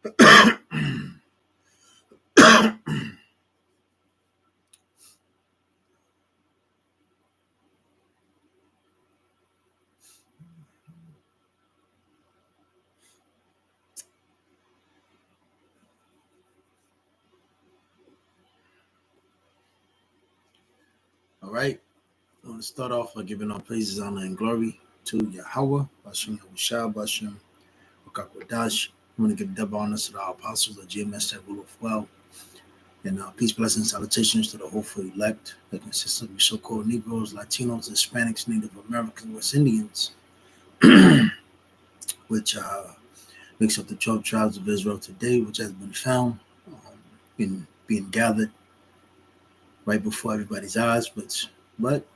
All right. I want to start off by giving all praises, honor, and glory to Yahweh, Bashem Yahushua, Bashem Wakakwadash. I want to give double honors to our apostles of GMS that rule of well. And peace, blessings, salutations to the hopeful elect that consists of so-called Negroes, Latinos, Hispanics, Native Americans, West Indians, which makes up the 12 tribes of Israel today, which has been found in being gathered right before everybody's eyes. But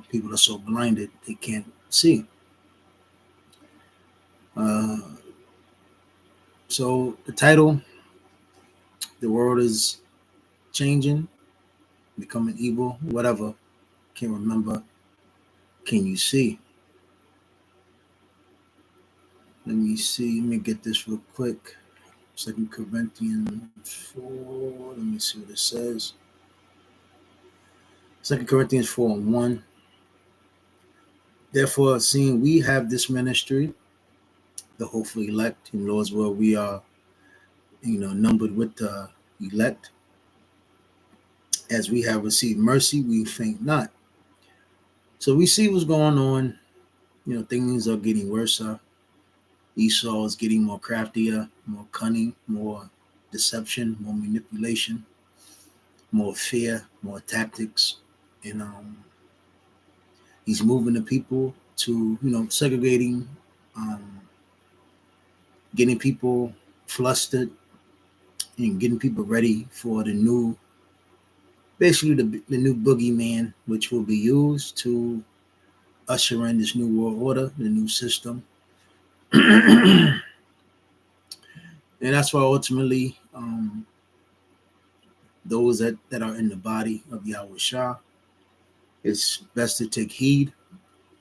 people are so blinded they can't see. So the title, the world is changing, becoming evil, whatever. Can't remember. Can you see? Let me see. Let me get this real quick. 2 Corinthians 4. Let me see what it says. 2 Corinthians 4:1. Therefore, seeing we have this ministry, the hopeful elect, in Lord's will, we are, numbered with the elect. As we have received mercy, we faint not. So we see what's going on. Things are getting worse. Esau is getting more craftier, more cunning, more deception, more manipulation, more fear, more tactics. And he's moving the people to, segregating, getting people flustered and getting people ready for the new, basically the new boogeyman, which will be used to usher in this new world order, the new system. And that's why ultimately those that are in the body of Yahweh Shah, it's best to take heed.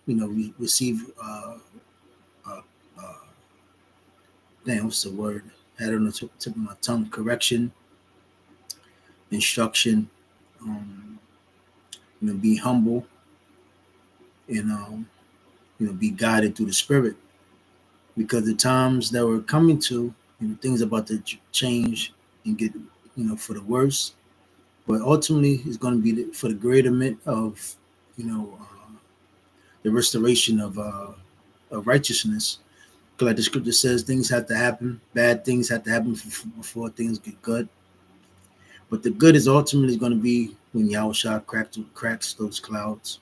We receive what's the word? I had it on the tip of my tongue. Correction, instruction. Be humble and be guided through the Spirit, because the times that we're coming to, things about to change and get for the worse, but ultimately it's going to be for the greaterment of the restoration of righteousness. Because like the scripture says, things have to happen, bad things have to happen before things get good. But the good is ultimately going to be when Yahushua cracks those clouds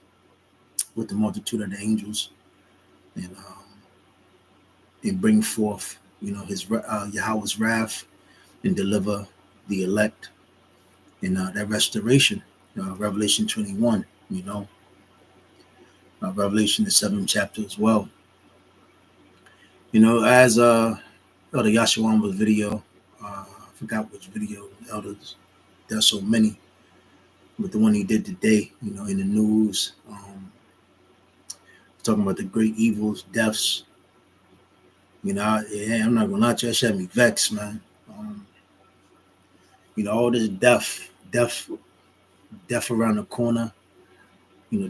with the multitude of the angels, and bring forth, his Yahweh's wrath, and deliver the elect in that restoration. Revelation 21, Revelation the 7th chapter as well. As Elder Yashawan's video, I forgot which video, elders. There's so many, but the one he did today, in the news, talking about the great evils, deaths. I'm not gonna lie to you, that shit had me vexed, man. All this death around the corner.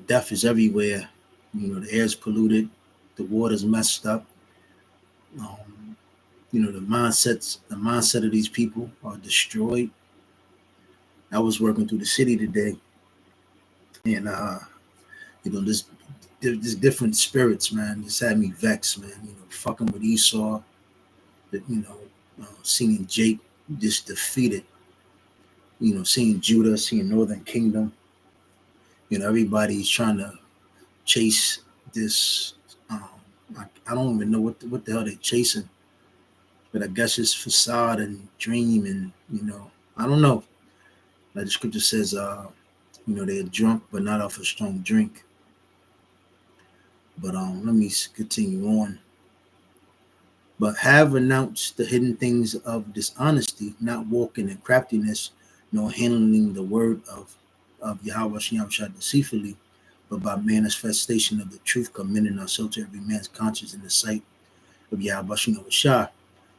Death is everywhere. The air's polluted, the water's messed up. The mindset of these people are destroyed. I was working through the city today, and this different spirits, man, just had me vexed, man. Fucking with Esau, seeing Jake just defeated. Seeing Judah, seeing Northern Kingdom. Everybody's trying to chase this. I don't even know what the hell they're chasing, but I guess it's facade and dream, and I don't know. Like the scripture says, they're drunk but not off a strong drink. But let me continue on. But have renounced the hidden things of dishonesty, not walking in craftiness, nor handling the word of Yahweh Shah deceitfully, but by manifestation of the truth, commending ourselves to every man's conscience in the sight of Yahweh Shah.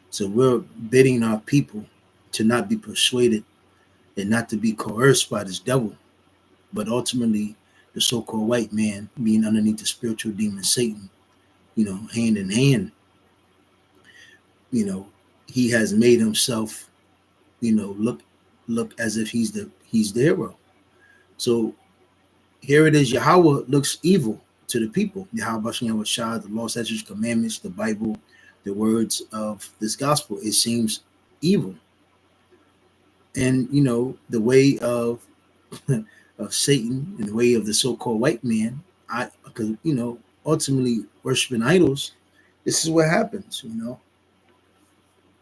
So we're bidding our people to not be persuaded and not to be coerced by this devil, but ultimately the so-called white man being underneath the spiritual demon Satan, hand in hand, you know, he has made himself, look as if he's the hero. So here it is, Yahweh looks evil to the people. Yahweh Bashem Shah, the law, statutes, commandments, the Bible, the words of this gospel, it seems evil. And the way of of Satan and the way of the so-called white man, because ultimately worshiping idols, this is what happens,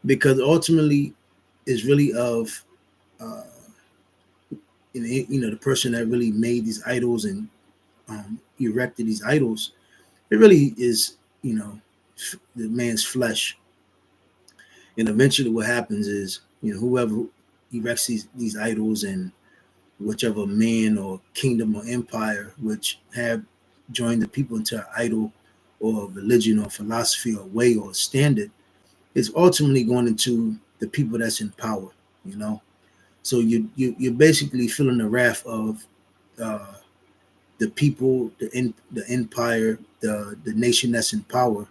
because ultimately is really of uh, the person that really made these idols and erected these idols. It really is, the man's flesh. And eventually what happens is, whoever erects these idols and whichever man or kingdom or empire which have joined the people into an idol or religion or philosophy or way or standard is ultimately going into the people that's in power, So you're basically feeling the wrath of uh, the people, the empire, the nation that's in power.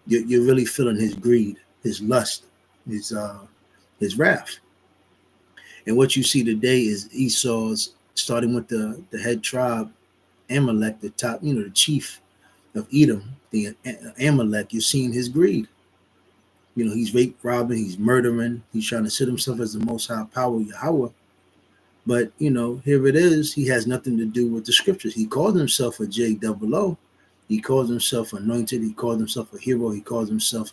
You're really feeling his greed, his lust, his wrath. And what you see today is Esau's, starting with the head tribe, Amalek, the top, the chief of Edom, the Amalek. You're seeing his greed. He's rape robbing, he's murdering, he's trying to set himself as the most high power, Yahweh. But here it is. He has nothing to do with the scriptures. He calls himself a JOO. He calls himself anointed. He calls himself a hero. He calls himself,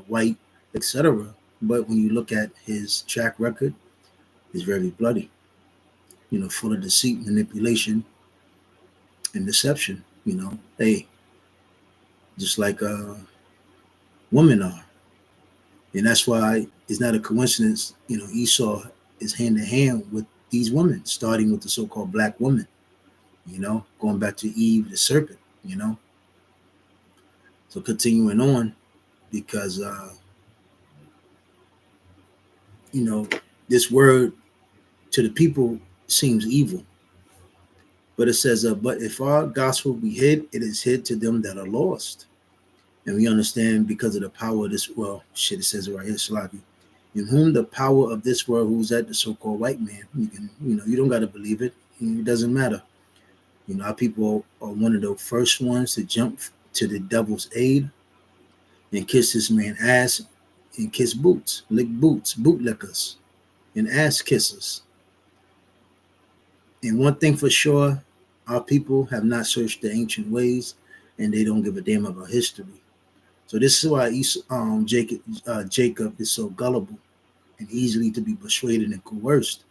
white, etc. But when you look at his track record, it's very bloody. Full of deceit, manipulation, and deception. Hey, just like women are, and that's why it's not a coincidence. Esau is hand in hand with these women, starting with the so-called black woman. Going back to Eve, the serpent. So continuing on, because this word to the people seems evil. But it says, but if our gospel be hid, it is hid to them that are lost. And we understand because of the power of this, it says it right here, Shalaki, in whom the power of this world, who's at the so-called white man. You can, you don't got to believe it. It doesn't matter. Our people are one of the first ones to jump to the devil's aid and kiss this man's ass and kiss boots, lick boots, bootlickers, and ass kissers. And one thing for sure, our people have not searched the ancient ways, and they don't give a damn about history. So this is why Jacob is so gullible and easily to be persuaded and coerced,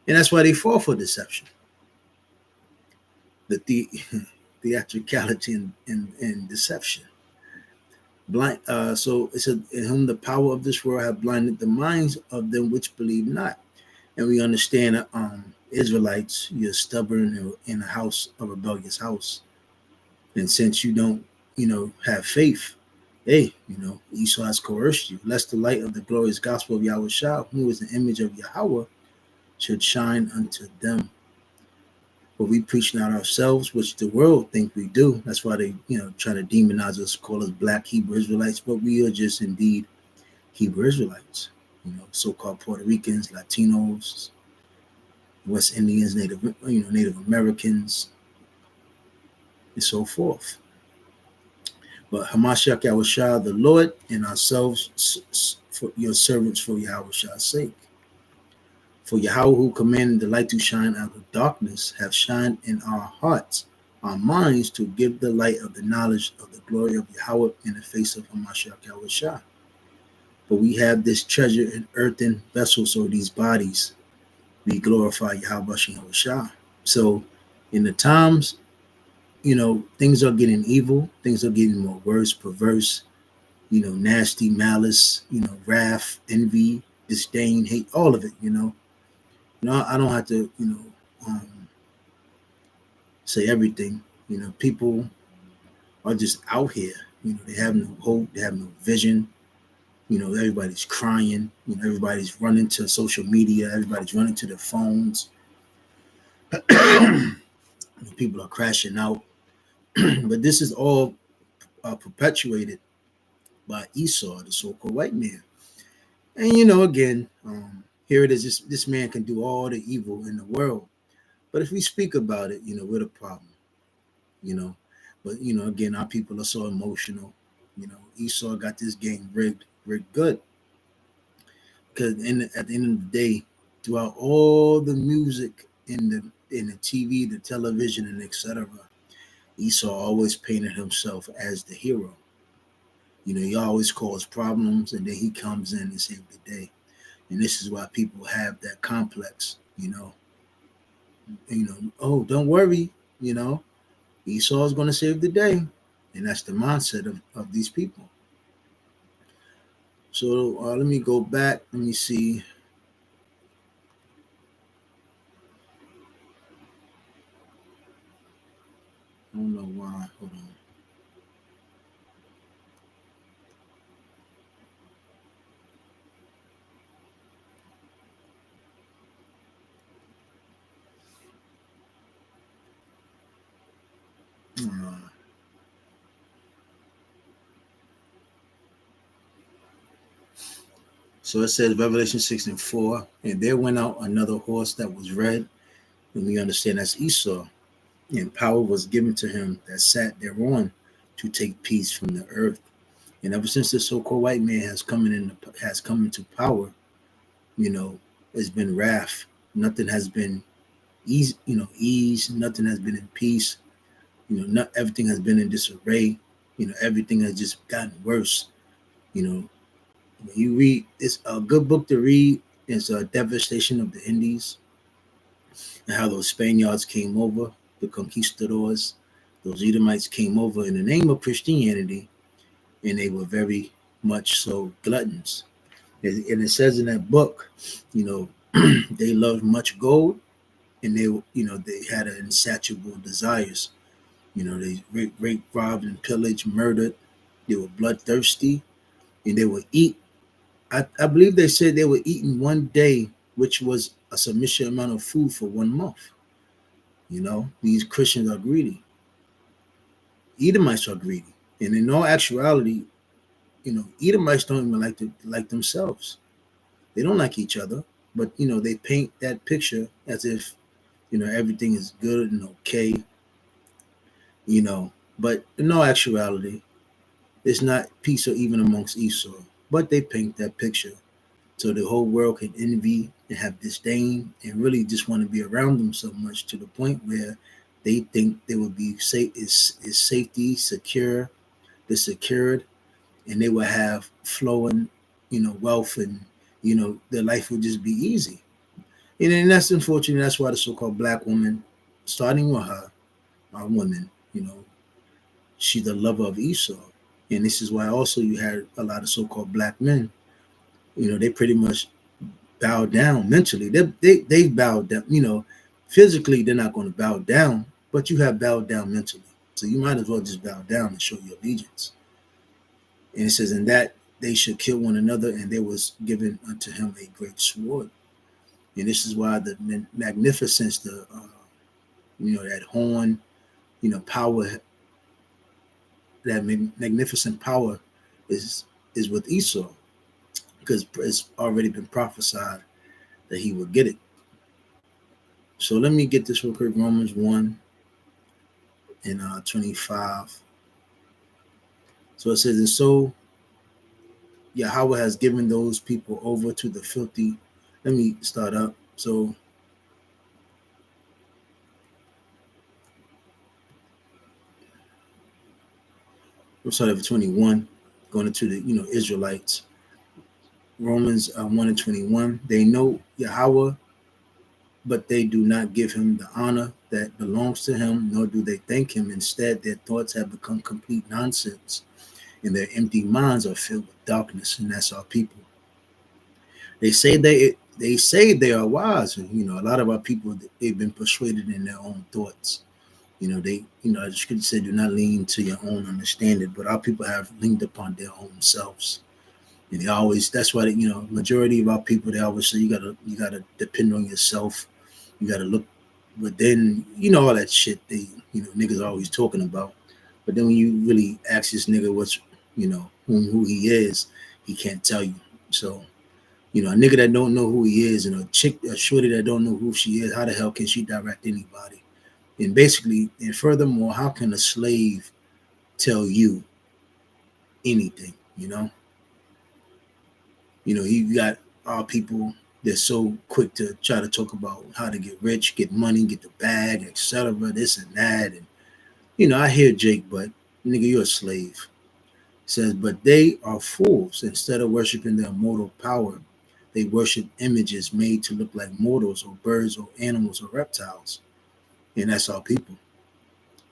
and that's why they fall for deception, the theatricality and deception. Blind. So it said, in whom the power of this world have blinded the minds of them which believe not. And we understand, Israelites, you're stubborn in a house, a rebellious house, and since you don't, have faith, hey, Esau has coerced you, lest the light of the glorious gospel of Yahweh Shah, who is the image of Yahweh, should shine unto them. But we preach not ourselves, which the world think we do. That's why they, try to demonize us, call us black Hebrew Israelites, but we are just indeed Hebrew Israelites. So-called Puerto Ricans, Latinos, West Indians, Native Americans, and so forth. But Hamashiach Yahushua, the Lord, and ourselves, for your servants for Yahushua's sake. For Yahweh, who commanded the light to shine out of darkness, have shined in our hearts, our minds, to give the light of the knowledge of the glory of Yahweh in the face of Hamashiach Yahushua. But we have this treasure in earthen vessels, so these bodies, we glorify Yahweh Yahushua. So in the times, things are getting evil, things are getting more worse, perverse, nasty, malice, wrath, envy, disdain, hate, all of it, I don't have to, say everything. People are just out here. They have no hope, they have no vision. Everybody's crying. Everybody's running to social media. Everybody's running to their phones. People are crashing out. But this is all perpetuated by Esau, the so-called white man. And again, here it is. This man can do all the evil in the world, but if we speak about it, we're the problem. You know, but again, our people are so emotional. Esau got this game rigged good, because at the end of the day, throughout all the music in the TV, the television, and etc., Esau always painted himself as the hero. He always caused problems, and then he comes in and saves the day. And this is why people have that complex. Oh, don't worry. Esau is going to save the day, and that's the mindset of these people. So let me go back. Let me see. I don't know why. Hold on. So it says Revelation 6:4, and there went out another horse that was red, and we understand that's Esau, and power was given to him that sat thereon to take peace from the earth. And ever since the so-called white man has come into power, it's been wrath. Nothing has been ease. Nothing has been in peace. Not everything has been in disarray. Everything has just gotten worse. When you read, it's a good book to read. It's a devastation of the Indies and how those Spaniards came over, the conquistadors. Those Edomites came over in the name of Christianity, and they were very much so gluttons. And it says in that book, they loved much gold, and they had insatiable desires. They raped, robbed, and pillaged, murdered. They were bloodthirsty, and they would eat. I believe they said they were eating one day, which was a sufficient amount of food for 1 month. These Christians are greedy. Edomites are greedy, and in all actuality, Edomites don't even like themselves. They don't like each other, but they paint that picture as if everything is good and okay. But in all actuality, it's not peace or even amongst Esau. But they paint that picture so the whole world can envy and have disdain and really just want to be around them so much to the point where they think they will be safe, is safety, secure, they're secured, and they will have flowing, wealth, and their life will just be easy. And then that's unfortunate. That's why the so-called black woman, starting with her, our woman, she's the lover of Esau. And this is why also you had a lot of so-called black men. They pretty much bow down mentally. They bowed down. Physically they're not going to bow down, but you have bowed down mentally. So you might as well just bow down and show your allegiance. And it says, in that they should kill one another, and there was given unto him a great sword. And this is why the magnificence, that horn, power, that magnificent power is with Esau, because it's already been prophesied that he would get it. So let me get this real quick. Romans 1 and 25. So it says, and so Yahweh has given those people over to the filthy. Let me start up. So we'll start at 21, going into the Israelites. Romans 1 and 21. They know Yahweh, but they do not give him the honor that belongs to him, nor do they thank him. Instead, their thoughts have become complete nonsense, and their empty minds are filled with darkness, and that's our people. They say they are wise, and a lot of our people, they've been persuaded in their own thoughts. They as scripture said, do not lean to your own understanding, but our people have leaned upon their own selves. And they always, that's why, majority of our people, they always say you gotta depend on yourself. You gotta look within, all that shit niggas are always talking about. But then when you really ask this nigga who he is, he can't tell you. So, a nigga that don't know who he is and a shorty that don't know who she is, how the hell can she direct anybody? And basically, and furthermore, how can a slave tell you anything? You got our people, they're so quick to try to talk about how to get rich, get money, get the bag, etc. This and that. And I hear Jake, but nigga, you're a slave. Says, but they are fools. Instead of worshiping their immortal power, they worship images made to look like mortals or birds or animals or reptiles. And that's our people.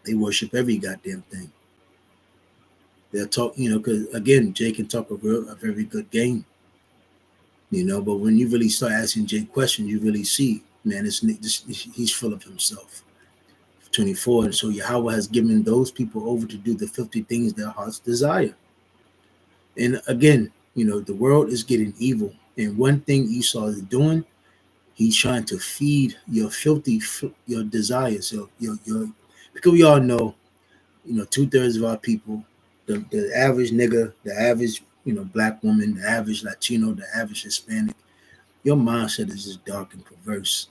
They worship every goddamn thing. They'll talk, because again, Jake can talk a very good game. But when you really start asking Jake questions, you really see, man, he's full of himself. 24. And so Yahweh has given those people over to do the 50 things their hearts desire. And again, the world is getting evil. And one thing Esau is doing, he's trying to feed your your desires, your because we all know, 2/3 of our people, the average nigga, the average, black woman, the average Latino, the average Hispanic, your mindset is just dark and perverse.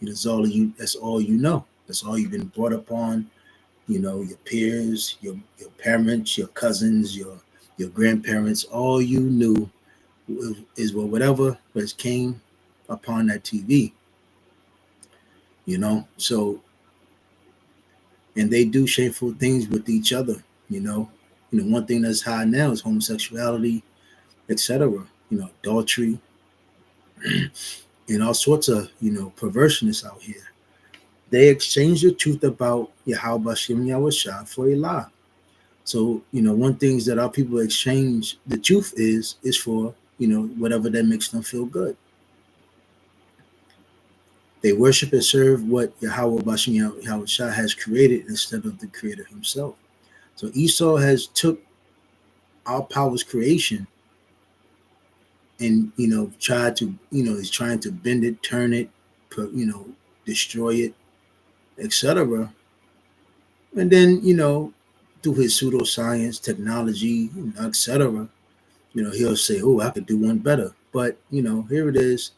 That's all you. That's all you know. That's all you've been brought up on. Your peers, your parents, your cousins, your grandparents. All you knew is whatever was came upon that TV. So, and they do shameful things with each other. One thing that's high now is homosexuality, etc. Adultery, and all sorts of perverseness out here. They exchange the truth about Yahweh Shem Yahushua for a lie. So, one thing that our people exchange the truth is for, whatever that makes them feel good. They worship and serve what Yahweh Bashem Yahushua has created instead of the creator himself. So Esau has took our power's creation and, tried to, he's trying to bend it, turn it, destroy it, etc. And then, through his pseudoscience, technology, etc., he'll say, oh, I could do one better. But, here it is.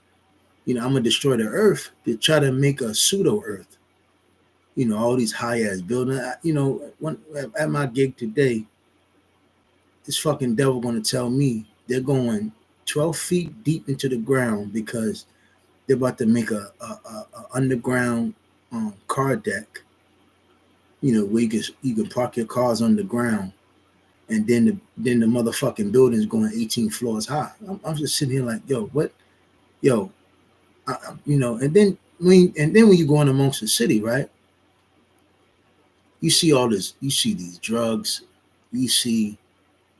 I'm going to destroy the earth to try to make a pseudo earth. All these high-ass buildings. At my gig today, this fucking devil going to tell me they're going 12 feet deep into the ground because they're about to make a underground car deck, where you can park your cars on the ground, and then the motherfucking building is going 18 floors high. I'm just sitting here like, yo, what, yo, and then when you go in amongst the city, right? You see all this. You see these drugs. You see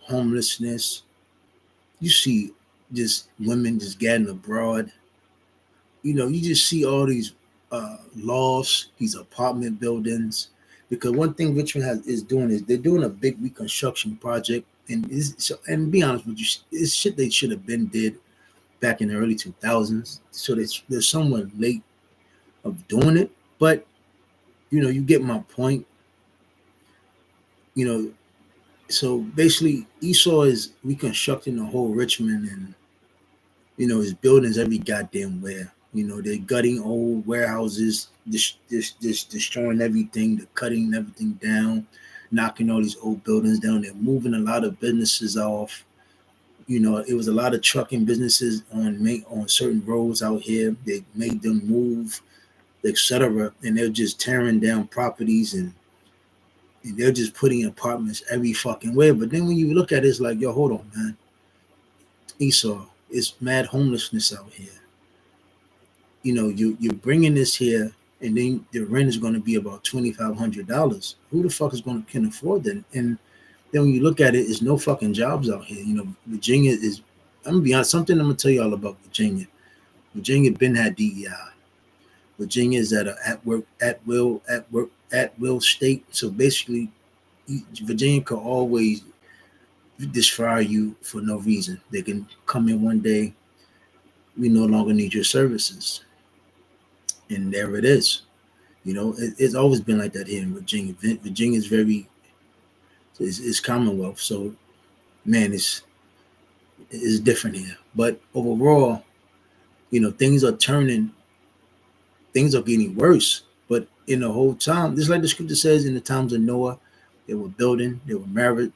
homelessness. You see just women just getting abroad. You just see all these laws, these apartment buildings. Because one thing Richmond is doing is they're doing a big reconstruction project, and be honest with you, it's shit they should have been did back in the early 2000s. So they're somewhat late of doing it, but you get my point. So basically Esau is reconstructing the whole Richmond, and his buildings every goddamn where. They're gutting old warehouses, destroying everything, they're cutting everything down, knocking all these old buildings down. They're moving a lot of businesses off. It was a lot of trucking businesses on certain roads out here. They made them move, etc. And they're just tearing down properties, and they're just putting apartments every fucking way. But then when you look at it, it's like, yo, hold on, man. Esau, it's mad homelessness out here. You're bringing this here, and then the rent is going to be about $2,500. Who the fuck can afford that? And then when you look at it, there's no fucking jobs out here. Virginia is. I'm gonna be honest. Something I'm gonna tell y'all about Virginia. Virginia been had DEI. Virginia is at will state. So basically, Virginia could always disfire you for no reason. They can come in one day, we no longer need your services, and there it is. It's always been like that here in Virginia. Virginia is it's Commonwealth, so man, it's different here. But overall, things are turning, things are getting worse. But in the whole time, just like the scripture says, in the times of Noah, they were building, they were married,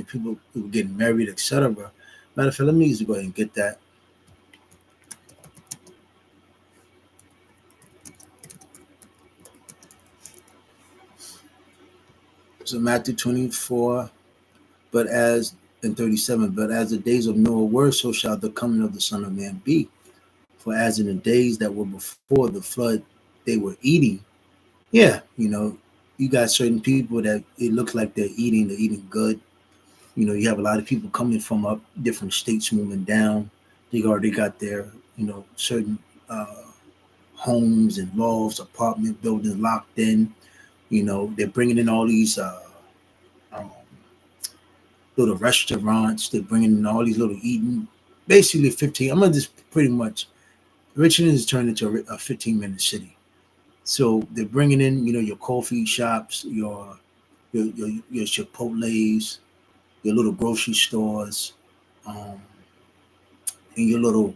people who were getting married, etc. Matter of fact, let me just go ahead and get that. So Matthew 24, but as in 37, but as the days of Noah were, so shall the coming of the Son of Man be. For as in the days that were before the flood, they were eating. Yeah, you got certain people that it looks like they're eating good. You have a lot of people coming from up different states moving down. They already got their, certain homes and lofts, apartment buildings locked in. They're bringing in all these um, little restaurants. They're bringing in all these little eating. Basically, 15. I'm gonna just pretty much. Richmond is turned into a 15-minute city. So they're bringing in, your coffee shops, your Chipotle's, your little grocery stores, and your little,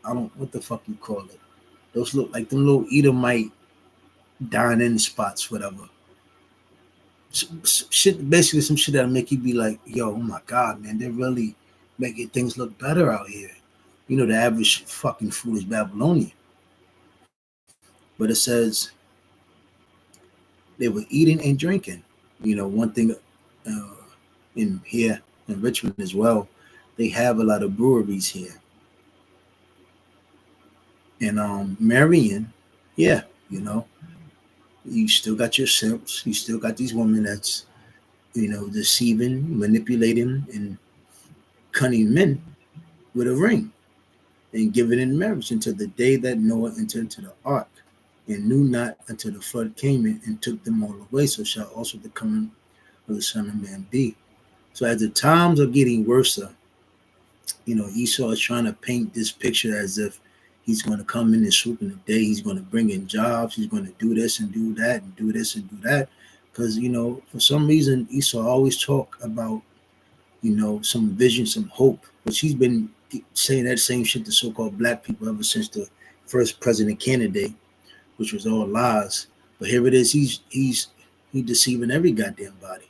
I don't, what the fuck you call it? Those look like them little Edomite dine-in spots, whatever. Shit, basically some shit that'll make you be like, yo, oh my God, man, they're really making things look better out here. The average fucking food is Babylonian. But it says they were eating and drinking. One thing in here in Richmond as well, they have a lot of breweries here. And Marion, yeah, you still got your simps, you still got these women that's, deceiving, manipulating, and cunning men with a ring and giving in marriage until the day that Noah entered into the ark and knew not until the flood came in and took them all away. So shall also the coming of the Son of Man be. So as the times are getting worse, Esau is trying to paint this picture as if he's going to come in and swoop in the day. He's going to bring in jobs. He's going to do this and do that and do this and do that. Because, for some reason, Esau always talk about, some vision, some hope, which he's been saying that same shit to so-called black people ever since the first president candidate, which was all lies. But here it is. He's deceiving every goddamn body,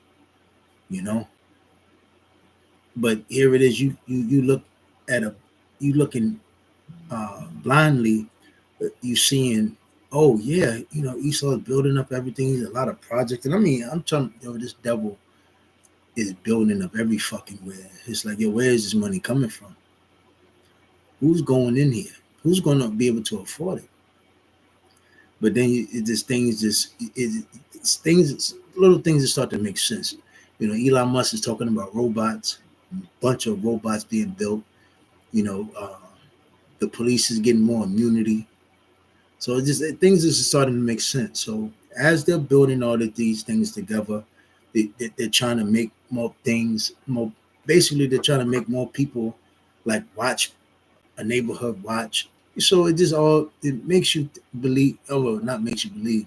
But here it is. You look at you looking blindly, you seeing, oh yeah, Esau is building up everything. He's a lot of projects, and I mean, I'm telling you, this devil is building up every fucking where. It's like, yo, where is this money coming from? Who's going in here? Who's going to be able to afford it? But then little things that start to make sense. Elon Musk is talking about robots, a bunch of robots being built. The police is getting more immunity. So things are starting to make sense. So as they're building all of these things together, they're trying to make more things, basically they're trying to make more people like watch a neighborhood watch. So it makes you believe, not makes you believe.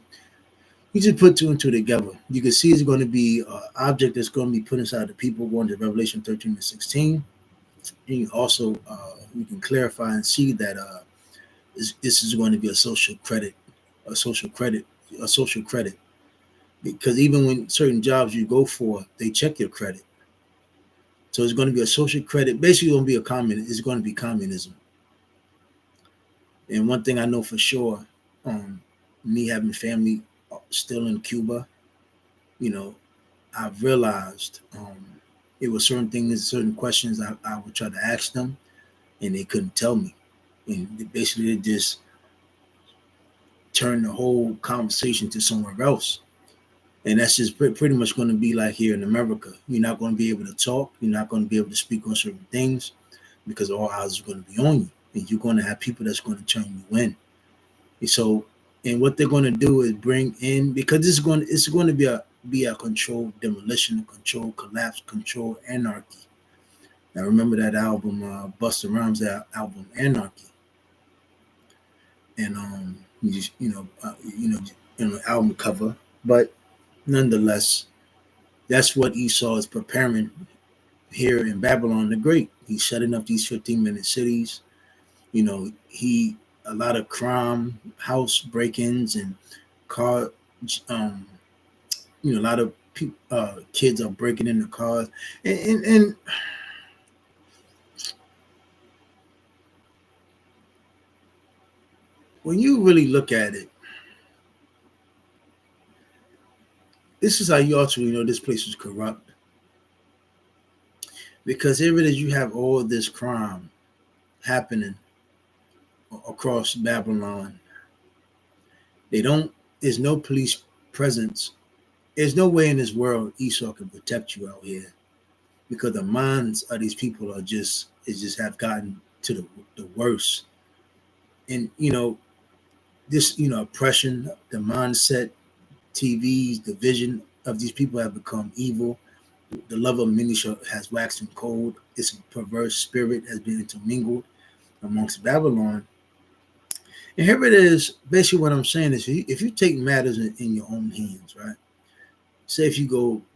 You just put two and two together. You can see it's going to be an object that's going to be put inside the people, going to Revelation 13 and 16. And you also, you can clarify and see that this is going to be a social credit. Because even when certain jobs you go for, they check your credit. So it's going to be a social credit. Basically, it's going to be communism. And one thing I know for sure, me having family still in Cuba, I've realized it was certain things, certain questions I would try to ask them, and they couldn't tell me. And they just turned the whole conversation to somewhere else. And that's just pretty much going to be like here in America. You're not going to be able to talk. You're not going to be able to speak on certain things because all eyes are going to be on you. And you're going to have people that's going to turn you in. And what they're going to do is bring in, because it's going to be be a control, demolition, control, collapse, control, anarchy. Now remember that album, Busta Rhymes album, Anarchy, and album cover. But nonetheless, that's what Esau is preparing here in Babylon the Great. He's shutting up these 15-minute cities. He a lot of crime, house break-ins, and car. Um, a lot of kids are breaking into cars, and when you really look at it, this is how you ultimately know this place is corrupt. Because here it is, you have all this crime happening across Babylon. There's no police presence. There's no way in this world Esau can protect you out here, because the minds of these people just have gotten to the worst. And this oppression, the mindset, TVs, the vision of these people have become evil. The love of many has waxed and cold. Its perverse spirit has been intermingled amongst Babylon. And here it is. Basically, what I'm saying is, if you take matters in your own hands, right? Say if you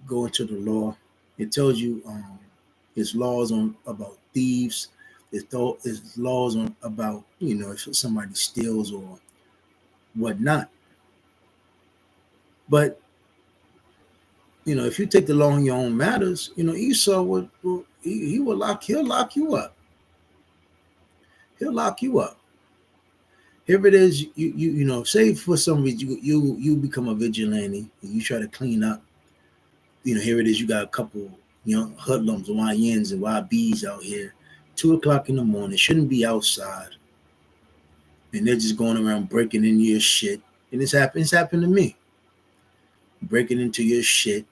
go into the law, it tells you its laws on about thieves. Its laws on about if somebody steals or whatnot. But if you take the law in your own matters, Esau he'll lock you up. He'll lock you up. Here it is. Say for some reason you become a vigilante and you try to clean up. Here it is. You got a couple hoodlums, YNs and YBs out here, 2:00 in the morning, shouldn't be outside, and they're just going around breaking into your shit. And it's happened to me. Breaking into your shit,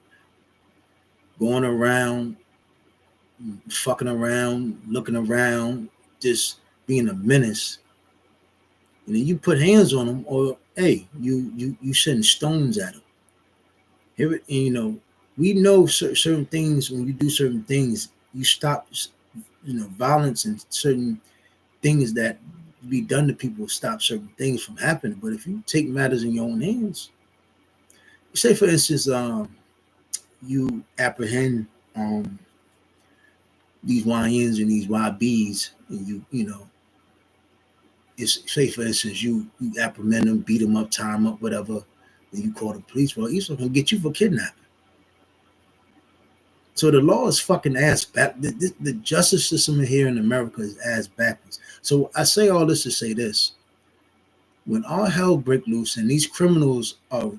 going around, fucking around, looking around, just being a menace. And then you put hands on them, or hey, you send stones at them. Here, we know certain things. When you do certain things, you stop, violence and certain things that be done to people. Stop certain things from happening. But if you take matters in your own hands, say for instance, you apprehend these YNs and these YBs, and say for instance, you apprehend them, beat them up, tie them up, whatever, and you call the police. Well, Esau can get you for kidnapping. So the law is fucking ass back. The justice system here in America is ass backwards. So I say all this to say this: when all hell break loose and these criminals are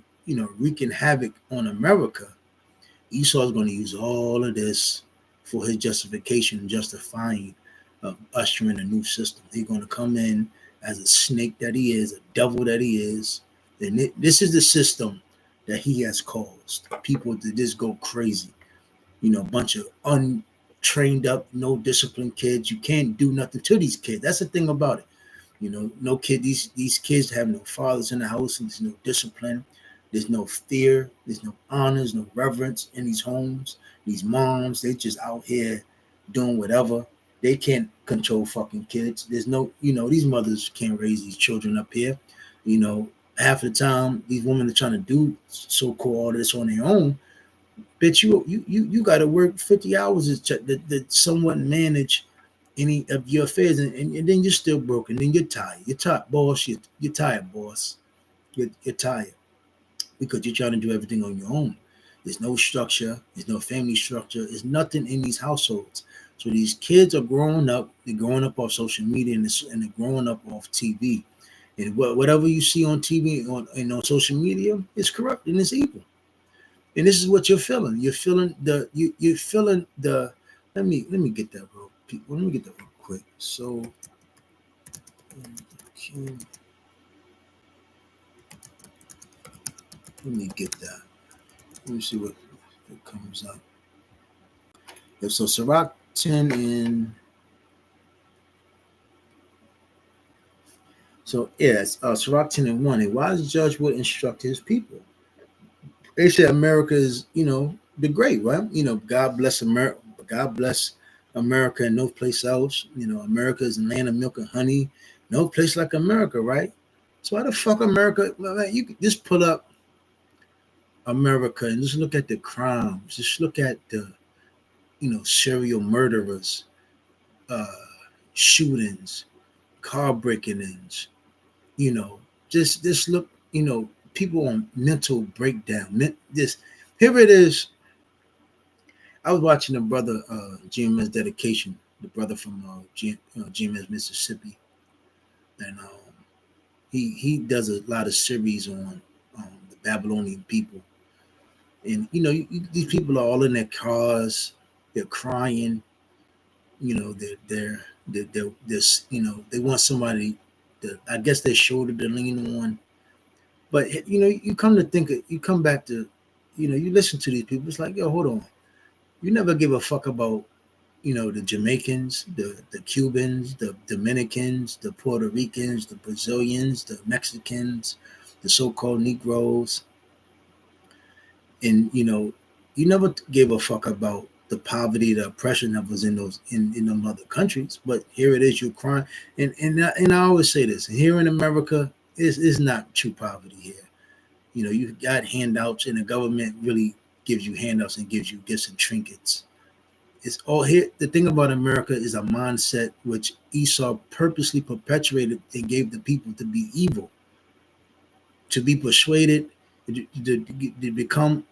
wreaking havoc on America, Esau is going to use all of this for his justification, justifying ushering a new system. He's going to come in as a snake that he is, a devil that he is. And this is the system that he has caused people to just go crazy. A bunch of untrained up, no disciplined kids. You can't do nothing to these kids. That's the thing about it. No kid. These kids have no fathers in the house, and there's no discipline. There's no fear. There's no honors, no reverence in these homes. These moms, they just out here doing whatever. They can't control fucking kids. There's no, these mothers can't raise these children up here. Half the time these women are trying to do so-called all this on their own. Bitch, you got to work 50 hours to somewhat manage any of your affairs, and then you're still broken. Then you're tired. You're tired, boss. You're tired, boss. You're tired because you're trying to do everything on your own. There's no structure. There's no family structure. There's nothing in these households. So these kids are growing up. They're growing up off social media, and they're growing up off TV. And whatever you see on TV and on social media is corrupt and it's evil. And this is what you're feeling. You're feeling you're feeling the. Let me get that real people. Let me get that real quick. So, okay. Let me get that. Let me see what comes up. Yeah, so Sirach 10 and so yes, Sirach 10 and 1. A wise judge will instruct his people, They say America is, the great, right? God bless America. God bless America and no place else. America is the land of milk and honey. No place like America, right? So why the fuck America? Man, you could just pull up America and just look at the crimes. Just look at the, serial murderers, uh, shootings, car breaking-ins. You know, just look. People on mental breakdown. This here it is. I was watching a brother, GMS dedication, the brother from GMS Mississippi, and he does a lot of series on the Babylonian people, and these people are all in their cars, they're crying, they're this, they want somebody, I guess their shoulder to lean on, but you come to think, you come back to, you listen to these people, it's like, yo, hold on, you never give a fuck about the Jamaicans, the Cubans, the Dominicans, the Puerto Ricans, the Brazilians, the Mexicans, the so-called Negroes, and you never gave a fuck about the poverty, the oppression that was in those in them other countries. But here it is, you're crying, and I always say this: here in America, is not true poverty here. You got handouts, and the government really gives you handouts and gives you gifts and trinkets. It's all here. The thing about America is a mindset which Esau purposely perpetuated and gave the people to be evil, to be persuaded, to become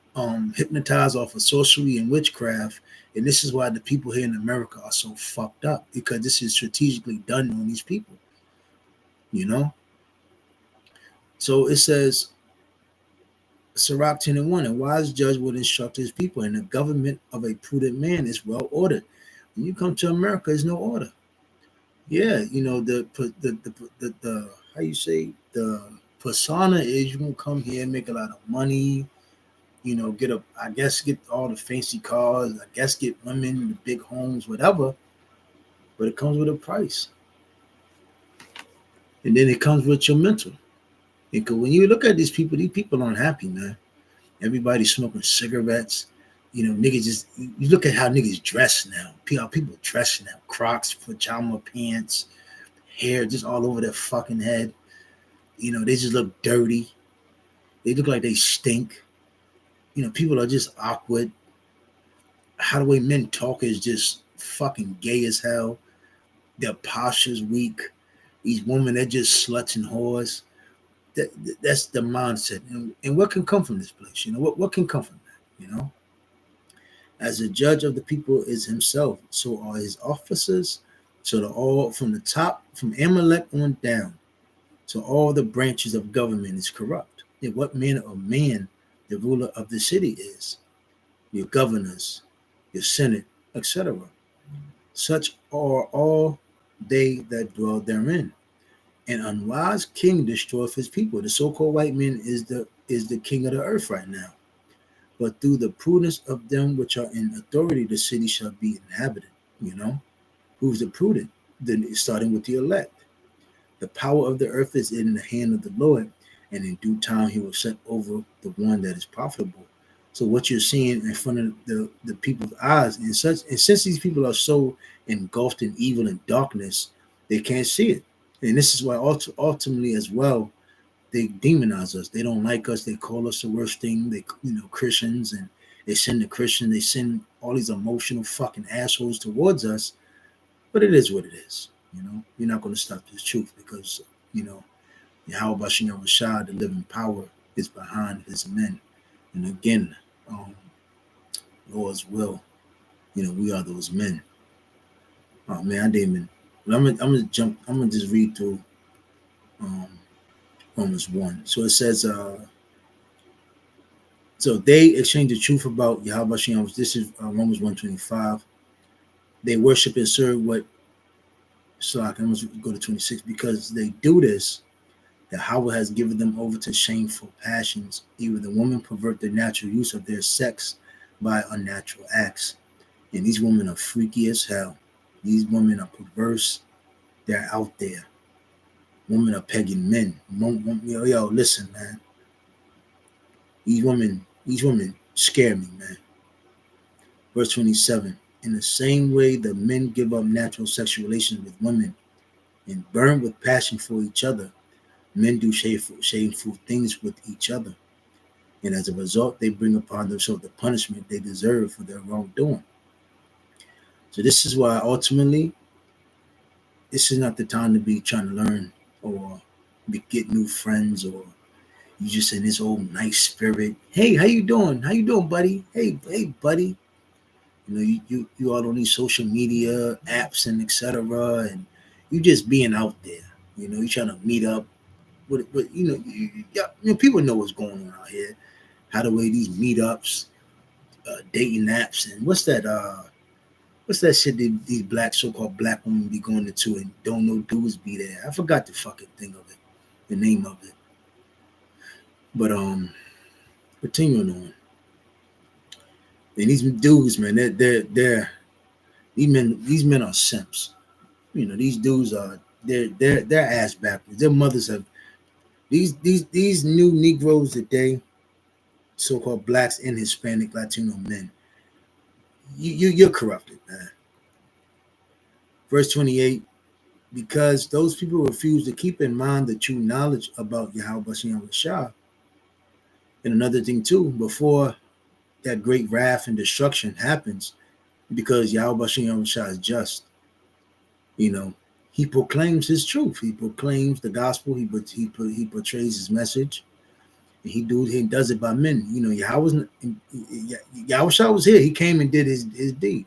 hypnotized off of sorcery and witchcraft. And this is why the people here in America are so fucked up, because this is strategically done on these people. So it says, Sirach 10:1, a wise judge would instruct his people, and the government of a prudent man is well ordered. When you come to America, there's no order. Yeah, the how you say, the persona is you gonna come here, make a lot of money, get all the fancy cars, I guess get women, the big homes, whatever. But it comes with a price, and then it comes with your mental. Because when you look at these people aren't happy, man. Everybody's smoking cigarettes. Niggas just, you look at how niggas dress now. How people dress now. Crocs, pajama pants, hair just all over their fucking head. They just look dirty. They look like they stink. People are just awkward. How the way men talk is just fucking gay as hell. Their posture's weak. These women, they're just sluts and whores. That's the mindset. And what can come from this place? What can come from that? As a judge of the people is himself, so are his officers. So they're all from the top, from Amalek on down. So all the branches of government is corrupt. And what manner of man the ruler of the city is? Your governors, your senate, etc. Such are all they that dwell therein. An unwise king destroyeth his people. The so-called white man is the king of the earth right now. But through the prudence of them which are in authority, the city shall be inhabited. Who's the prudent? Then starting with the elect. The power of the earth is in the hand of the Lord, and in due time he will set over the one that is profitable. So what you're seeing in front of the people's eyes, and since these people are so engulfed in evil and darkness, they can't see it. And this is why ultimately as well, they demonize us. They don't like us. They call us the worst thing. They, Christians, and they send the Christians. They send all these emotional fucking assholes towards us. But it is what it is. You're not going to stop this truth, because Yahweh Shem Rashad, the living power, is behind his men. And again, Lord's will, we are those men. Oh man, I didn't even. I'm gonna just read through Romans 1. So it says, so they exchange the truth about Yahweh Shem. This is Romans 1:25. They worship and serve what. So I'm going to go to 26. Because they do this, Yahweh has given them over to shameful passions. Even the women pervert the natural use of their sex by unnatural acts. And these women are freaky as hell. These women are perverse. They're out there. Women are pegging men. Yo, listen, man. These women These women scare me, man. Verse 27. In the same way the men give up natural sexual relations with women and burn with passion for each other, men do shameful things with each other. And as a result, they bring upon themselves the punishment they deserve for their wrongdoing. So this is why ultimately, this is not the time to be trying to learn or get new friends, or you just in this old nice spirit. Hey, how you doing? How you doing, buddy? Hey, buddy. You know, you all on these social media apps and etc. And you just being out there. You know, you trying to meet up. But you know, people know what's going on out here. How the way these meetups, dating apps, and what's that shit these black so-called black women be going into and don't know dudes be there. I forgot the fucking thing of it, the name of it. But continuing on. And these dudes, man, they're these men are simps. You know, these dudes are they're ass backwards. Their mothers have these new Negroes today, so-called blacks and Hispanic Latino men. You're corrupted, man. Verse 28, because those people refuse to keep in mind the true knowledge about Yahweh Shem Shah. And another thing too, before that great wrath and destruction happens, because Yahweh Shem Shah is just, you know, he proclaims his truth. He proclaims the gospel. He portrays his message. And he does it by men. You know, Yahweh Shah was here. He came and did his deed.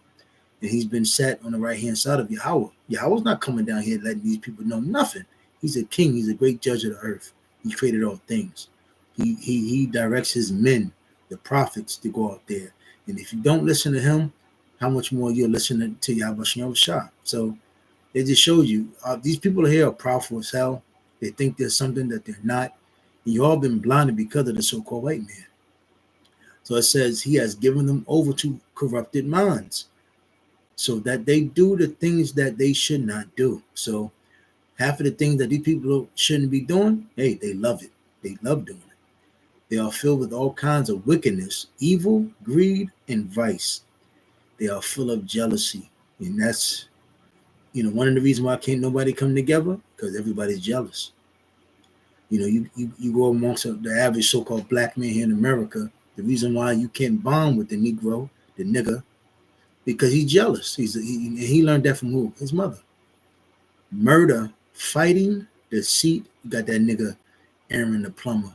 And he's been set on the right hand side of Yahweh. Yahweh's not coming down here letting these people know nothing. He's a king. He's a great judge of the earth. He created all things. He directs his men, the prophets, to go out there. And if you don't listen to him, how much more you're listening to Yahweh Shah? So it just shows you these people here are powerful as hell. They think there's something that they're not. And you all been blinded because of the so-called white man. So it says he has given them over to corrupted minds, so that they do the things that they should not do. So half of the things that these people shouldn't be doing, hey, they love it. They love doing it. They are filled with all kinds of wickedness, evil, greed, and vice. They are full of jealousy. And that's, you know, one of the reasons why can't nobody come together, because everybody's jealous. You know, you go amongst the average so-called black man here in America, the reason why you can't bond with the Negro, the nigga, because he's jealous. He learned that from who? His mother. Murder, fighting, deceit. You got that nigga Aaron the plumber.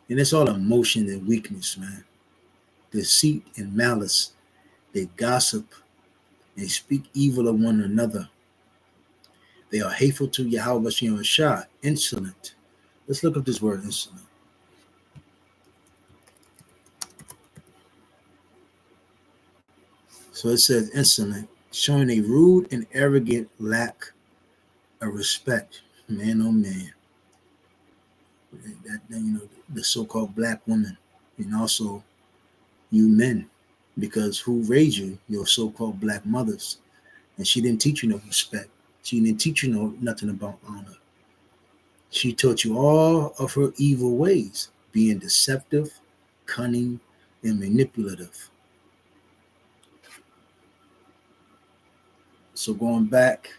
And it's all emotion and weakness, man. Deceit and malice. They gossip. They speak evil of one another. They are hateful to Yahweh Shem Shah, insolent. Let's look up this word, insolent. So it says insolent, showing a rude and arrogant lack of respect. Man, oh man. That you know, the so-called black woman, and also you men, because who raised you? Your so-called black mothers, and she didn't teach you no respect. She didn't teach you nothing about honor. She taught you all of her evil ways, being deceptive, cunning, and manipulative. So going back,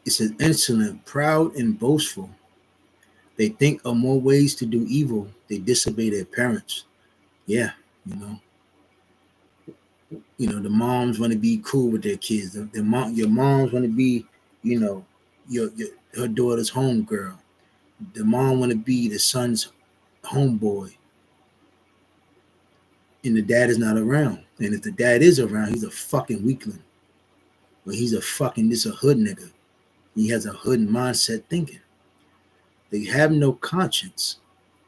it says insolent, proud, and boastful. They think of more ways to do evil. They disobey their parents. Yeah, you know. You know, the moms want to be cool with their kids. Your moms want to be, you know, her daughter's home girl. The mom want to be the son's homeboy. And the dad is not around. And if the dad is around, he's a fucking weakling. Or he's a hood nigga. He has a hood mindset thinking. They have no conscience.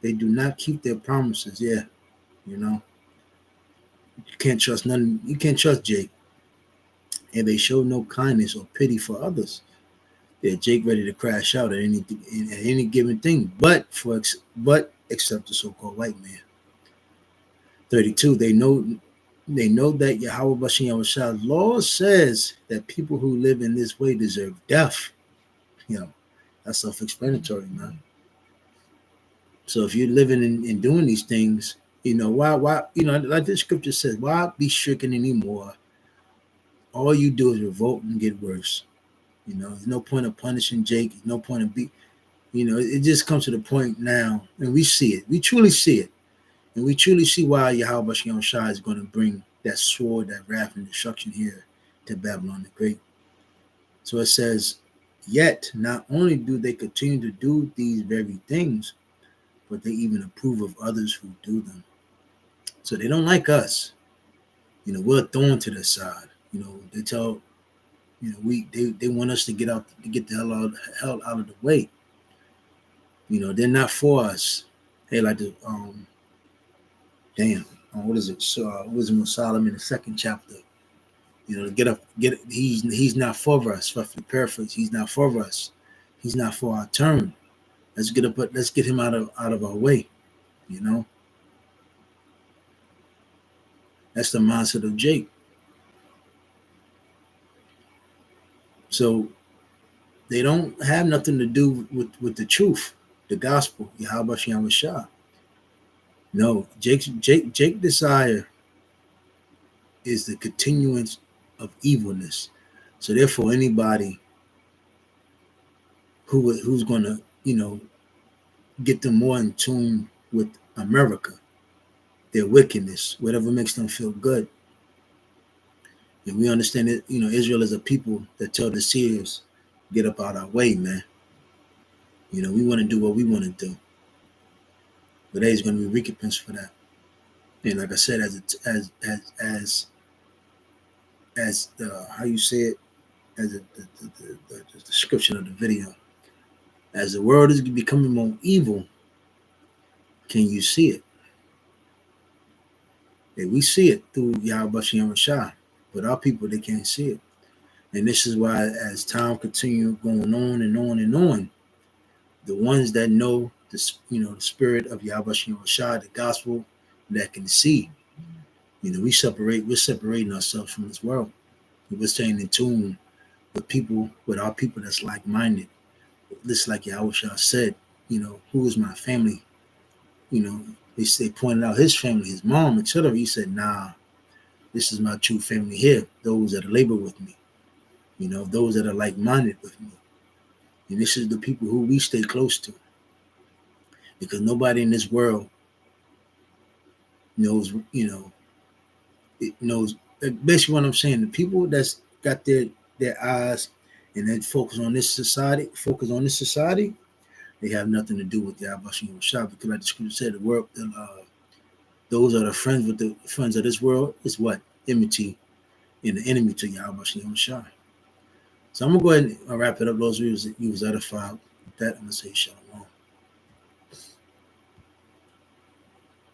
They do not keep their promises. Yeah, you know. You can't trust none. You can't trust Jake. And they show no kindness or pity for others. They're Jake ready to crash out at any given thing, but except the so-called white man. 32. They know that Yahweh Bashem Shah's law says that people who live in this way deserve death. You know, that's self-explanatory, man. So if you're living and doing these things, why, like the scripture says, why be stricken anymore? All you do is revolt and get worse. There's no point of punishing Jake. There's no point of it just comes to the point now, and we see it. We truly see it. And we truly see why Yahweh Shem Shai is going to bring that sword, that wrath and destruction here to Babylon the Great. So it says, yet not only do they continue to do these very things, but they even approve of others who do them. So they don't like us. We're a thorn to their side. They tell, they want us to get the hell out of the way. They're not for us. They like to what is it? So Wisdom of Solomon, the 2nd chapter. He's not for us. Roughly paraphrase, he's not for us. He's not for our turn. Let's get him out of our way. That's the mindset of Jake. So they don't have nothing to do with the truth, the gospel, Yahweh Shem Shai. No, Jake desire is the continuance of evilness. So therefore, anybody who's going to, get them more in tune with America, their wickedness, whatever makes them feel good. And we understand that, Israel is a people that tell the seers, get up out our way, man. We want to do what we want to do. But there's going to be recompense for that. And like I said, as how you say it, as the description of the video, as the world is becoming more evil, can you see it? And we see it through Yahweh Shem Shai, but our people, they can't see it. And this is why, as time continues going on and on and on, the ones that know the spirit of Yahweh Shem Shai, the gospel, that can see, we're separating ourselves from this world. We're staying in tune with our people that's like-minded. Just like Yahweh Shai said, who is my family? They pointed out his family, his mom, etc. He said, nah, this is my true family here. Those that labor with me, those that are like-minded with me. And this is the people who we stay close to. Because nobody in this world knows, it knows basically what I'm saying. The people that's got their eyes and then focus on this society, they have nothing to do with the Yahweh Shem Shai, because like the scripture said, the world, those are the friends with the friends of this world is what? Enmity and the enemy to Yahweh Shem Shai. So I'm gonna go ahead and wrap it up. Those of you was edified. With that, I'm gonna say shalom.